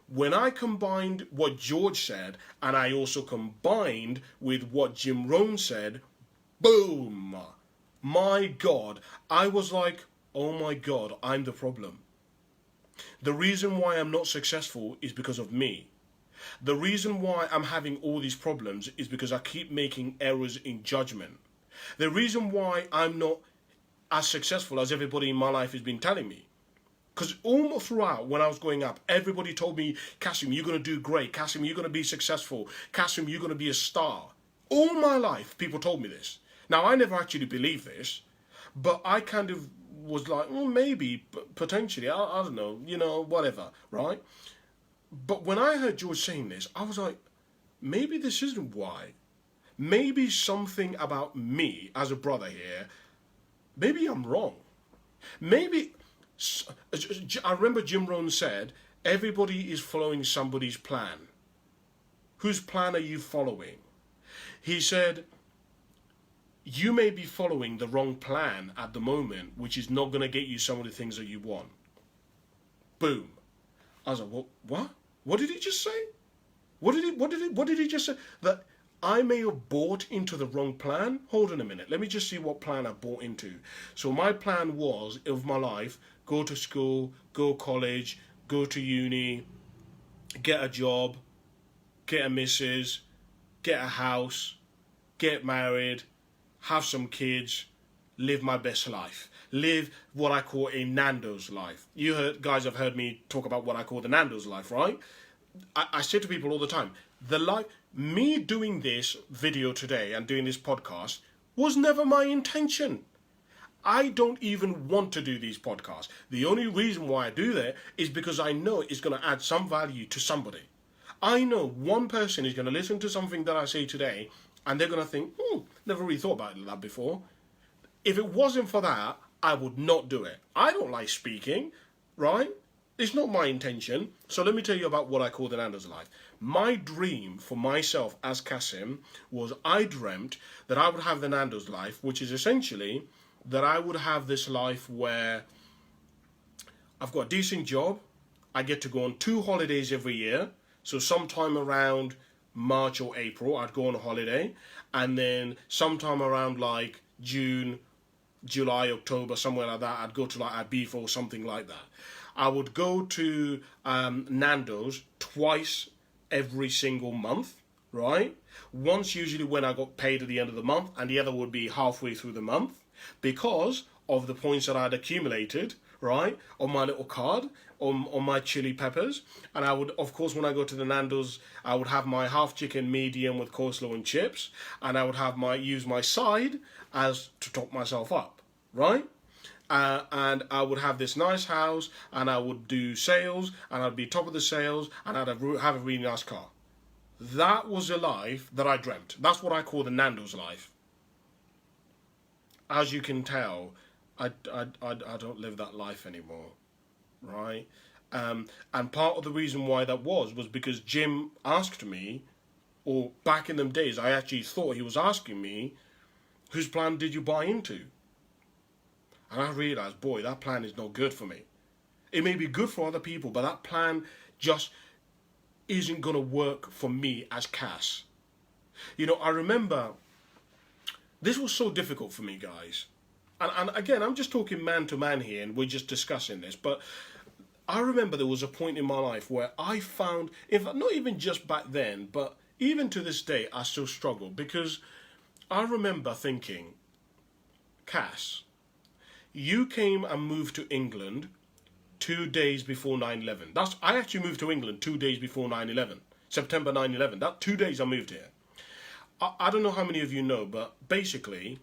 When I combined what George said, and I also combined with what Jim Rohn said, boom! My God, I was like, oh my God, I'm the problem. The reason why I'm not successful is because of me. The reason why I'm having all these problems is because I keep making errors in judgment. The reason why I'm not as successful as everybody in my life has been telling me. Because all throughout, when I was growing up, everybody told me, Cassim, you're going to do great. Cassim, you're going to be successful. Cassim, you're going to be a star. All my life, people told me this. Now, I never actually believed this, but I kind of was like, well, maybe, potentially, I don't know, whatever, right? But when I heard George saying this, I was like, maybe this isn't why. Maybe something about me as a brother here, maybe I'm wrong. Maybe, I remember Jim Rohn said, everybody is following somebody's plan. Whose plan are you following? He said, you may be following the wrong plan at the moment, which is not going to get you some of the things that you want. Boom. I was like, what? What did he just say? What did he just say? That I may have bought into the wrong plan? Hold on a minute. Let me just see what plan I bought into. So my plan was, of my life, go to school, go college, go to uni, get a job, get a missus, get a house, get married, have some kids, live my best life. Live what I call a Nando's life. Guys have heard me talk about what I call the Nando's life, right? I say to people all the time, me doing this video today and doing this podcast was never my intention. I don't even want to do these podcasts. The only reason why I do that is because I know it's going to add some value to somebody. I know one person is going to listen to something that I say today and they're going to think, never really thought about that before. If it wasn't for that, I would not do it. I don't like speaking, right? It's not my intention. So let me tell you about what I call the Nando's life. My dream for myself as Cassim was I dreamt that I would have the Nando's life, which is essentially that I would have this life where I've got a decent job. I get to go on 2 holidays every year. So sometime around March or April, I'd go on a holiday. And then sometime around like June, July, October, somewhere like that, I'd go to like Ibiza or something like that. I would go to Nando's twice every single month, right? Once usually when I got paid at the end of the month, and the other would be halfway through the month, because of the points that I'd accumulated, right, on my little card, on my chili peppers. And I would, of course, when I go to the Nando's, I would have my half chicken medium with coleslaw and chips, and I would have use my side as to top myself up, right? And I would have this nice house, and I would do sales, and I'd be top of the sales, and I'd have a really nice car. That was a life that I dreamt. That's what I call the Nando's life. As you can tell, I don't live that life anymore, right? And part of the reason why that was because Jim asked me, or back in them days, I actually thought he was asking me, whose plan did you buy into? And I realised, boy, that plan is not good for me. It may be good for other people, but that plan just isn't going to work for me as Cass. You know, I remember, this was so difficult for me, guys. And again, I'm just talking man to man here, and we're just discussing this, but I remember there was a point in my life where I found, in fact, not even just back then, but even to this day, I still struggle, because I remember thinking, Cass, you came and moved to England 2 days before 9/11. I actually moved to England 2 days before 9/11, September 9/11. That 2 days I moved here. I don't know how many of you know, but basically,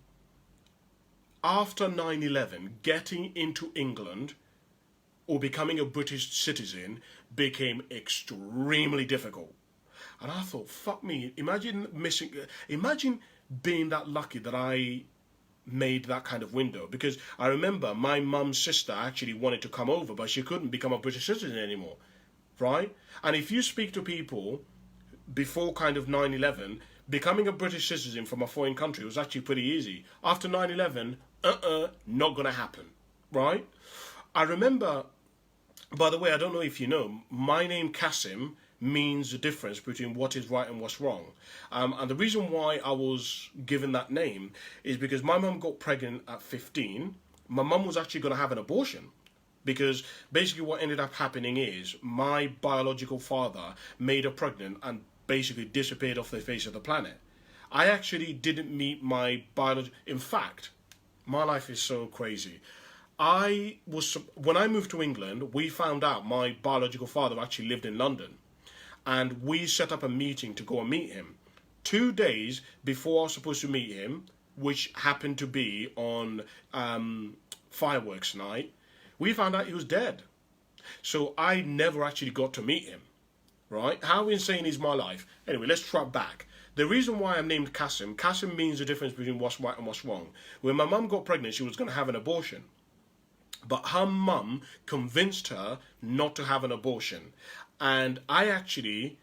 after 9/11, getting into England or becoming a British citizen became extremely difficult. And I thought, fuck me, imagine being that lucky that I made that kind of window. Because I remember my mum's sister actually wanted to come over, but she couldn't become a British citizen anymore, right? And if you speak to people before kind of 9/11, becoming a British citizen from a foreign country was actually pretty easy. After 9/11, not gonna happen, right? I remember, by the way, I don't know if you know, my name Cassim means the difference between what is right and what's wrong. And the reason why I was given that name is because my mum got pregnant at 15. My mum was actually going to have an abortion, because basically what ended up happening is my biological father made her pregnant and basically disappeared off the face of the planet. I actually didn't meet my biological... In fact, my life is so crazy. When I moved to England, we found out my biological father actually lived in London. And we set up a meeting to go and meet him. 2 days before I was supposed to meet him, which happened to be on fireworks night, we found out he was dead. So I never actually got to meet him, right? How insane is my life? Anyway, let's track back. The reason why I'm named Cassim means the difference between what's right and what's wrong. When my mum got pregnant, she was going to have an abortion. But her mum convinced her not to have an abortion. And I actually,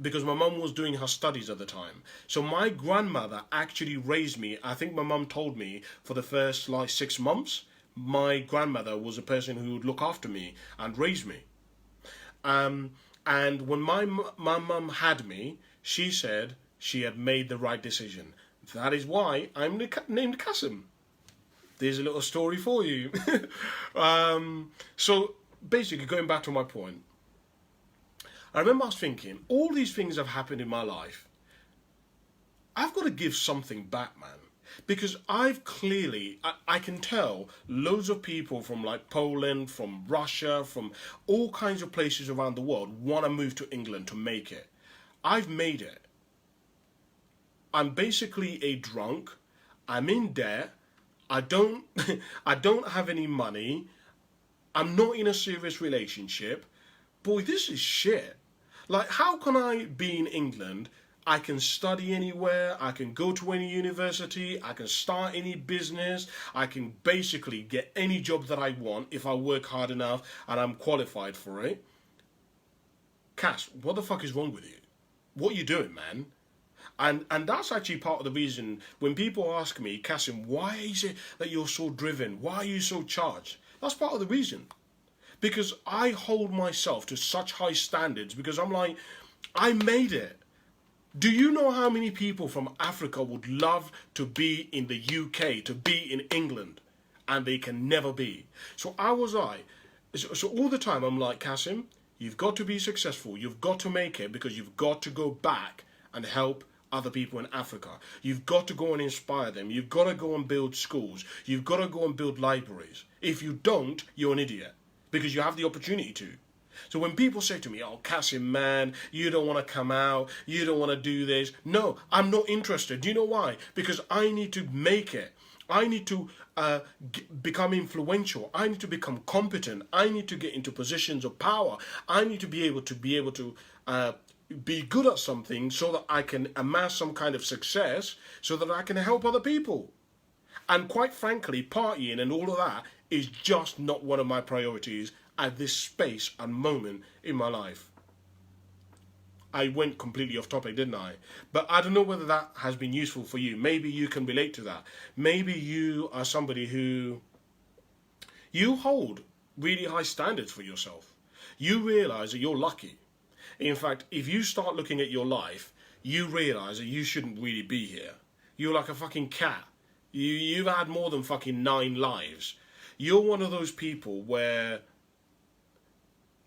because my mum was doing her studies at the time, so my grandmother actually raised me. I think my mum told me for the first 6 months, my grandmother was a person who would look after me and raise me. And when my mum had me, she said she had made the right decision. That is why I'm named Cassim. There's a little story for you. So basically, going back to my point, I remember I was thinking, all these things have happened in my life. I've got to give something back, man. Because I've clearly, I can tell loads of people from like Poland, from Russia, from all kinds of places around the world want to move to England to make it. I've made it. I'm basically a drunk. I'm in debt. I don't have any money. I'm not in a serious relationship. Boy, this is shit. Like, how can I be in England? I can study anywhere. I can go to any university. I can start any business. I can basically get any job that I want if I work hard enough and I'm qualified for it. Cass, what the fuck is wrong with you? What are you doing, man? And that's actually part of the reason when people ask me, Cassim, why is it that you're so driven? Why are you so charged? That's part of the reason. Because I hold myself to such high standards because I'm like, I made it. Do you know how many people from Africa would love to be in the UK, to be in England, and they can never be? So I was like, So all the time I'm like, Cassim, you've got to be successful. You've got to make it because you've got to go back and help other people in Africa. You've got to go and inspire them. You've got to go and build schools. You've got to go and build libraries. If you don't, you're an idiot because you have the opportunity to. So when people say to me, oh, Cassim, man, you don't want to come out, you don't want to do this. No, I'm not interested. Do you know why? Because I need to make it. I need to become influential. I need to become competent. I need to get into positions of power. I need to be able to be good at something so that I can amass some kind of success so that I can help other people. And quite frankly, partying and all of that is just not one of my priorities at this space and moment in my life. I went completely off topic, didn't I? But I don't know whether that has been useful for you. Maybe you can relate to that. Maybe you are somebody who you hold really high standards for yourself. You realize that you're lucky. In fact, if you start looking at your life, you realize that you shouldn't really be here. You're like a fucking cat. You've had more than fucking 9 lives. You're one of those people where,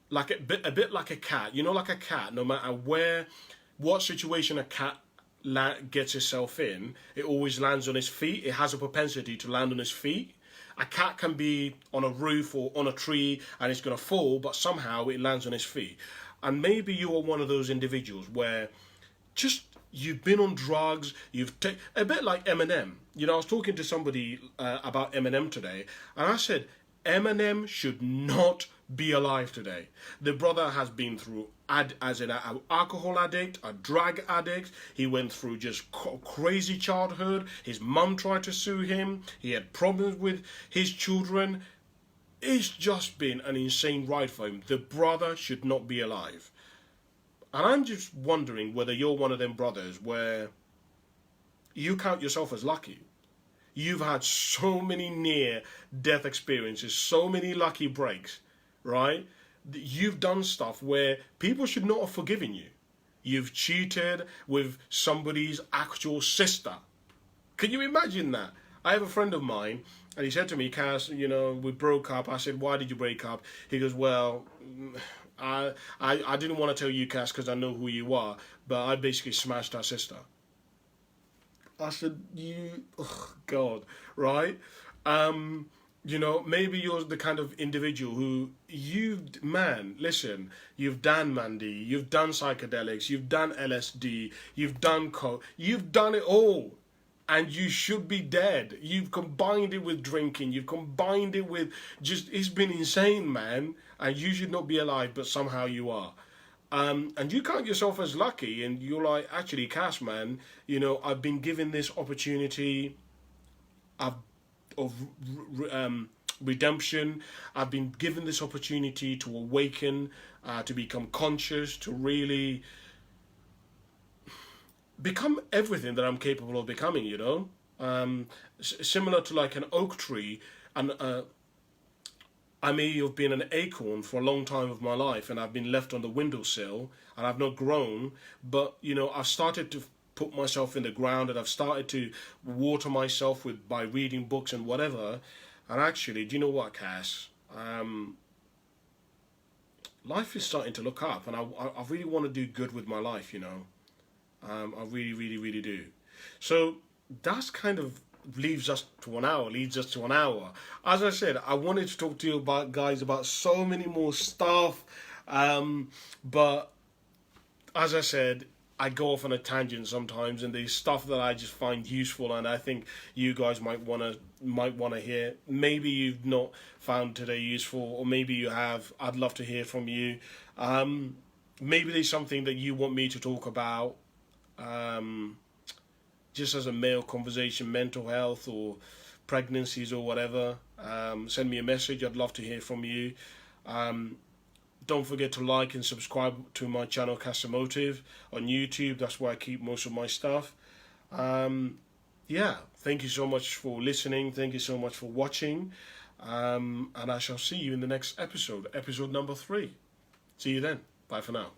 like a bit like a cat. You know, like a cat, no matter what situation a cat gets itself in, it always lands on its feet. It has a propensity to land on its feet. A cat can be on a roof or on a tree and it's going to fall, but somehow it lands on its feet. And maybe you are one of those individuals where just you've been on drugs, a bit like Eminem. You know, I was talking to somebody about Eminem today, and I said, Eminem should not be alive today. The brother has been through as an alcohol addict, a drug addict. He went through just crazy childhood. His mum tried to sue him. He had problems with his children. It's just been an insane ride for him. The brother should not be alive. And I'm just wondering whether you're one of them brothers where you count yourself as lucky. You've had so many near-death experiences, so many lucky breaks, right? You've done stuff where people should not have forgiven you. You've cheated with somebody's actual sister. Can you imagine that? I have a friend of mine, and he said to me, Cass, you know, we broke up. I said, why did you break up? He goes, well, I didn't want to tell you, Cass, because I know who you are, but I basically smashed our sister. I said, oh God, right? You know, maybe you're the kind of individual who listen, you've done Mandy, you've done psychedelics, you've done LSD, you've done coke, you've done it all. And you should be dead. You've combined it with drinking. You've combined it with it's been insane, man. And you should not be alive, but somehow you are. And you count yourself as lucky. And you're like, actually, Cass, man, you know, I've been given this opportunity of redemption. I've been given this opportunity to awaken, to become conscious, to really become everything that I'm capable of becoming, you know. Similar to like an oak tree, and I may have been an acorn for a long time of my life, and I've been left on the windowsill, and I've not grown, but, you know, I've started to put myself in the ground, and I've started to water myself by reading books and whatever, and actually, do you know what, Cass? Life is starting to look up, and I really want to do good with my life, you know. I really, really, really do. So that's kind of leads us to an hour. As I said, I wanted to talk to you about so many more stuff. But as I said, I go off on a tangent sometimes, and there's stuff that I just find useful, and I think you guys might want to hear. Maybe you've not found today useful, or maybe you have. I'd love to hear from you. Maybe there's something that you want me to talk about. Just as a male conversation, mental health or pregnancies or whatever, send me a message. I'd love to hear from you. Don't forget to like and subscribe to my channel Cassimotive on YouTube. That's where I keep most of my stuff. Yeah, thank you so much for listening. Thank you so much for watching. And I shall see you in the next episode number 3. See you then. Bye for now.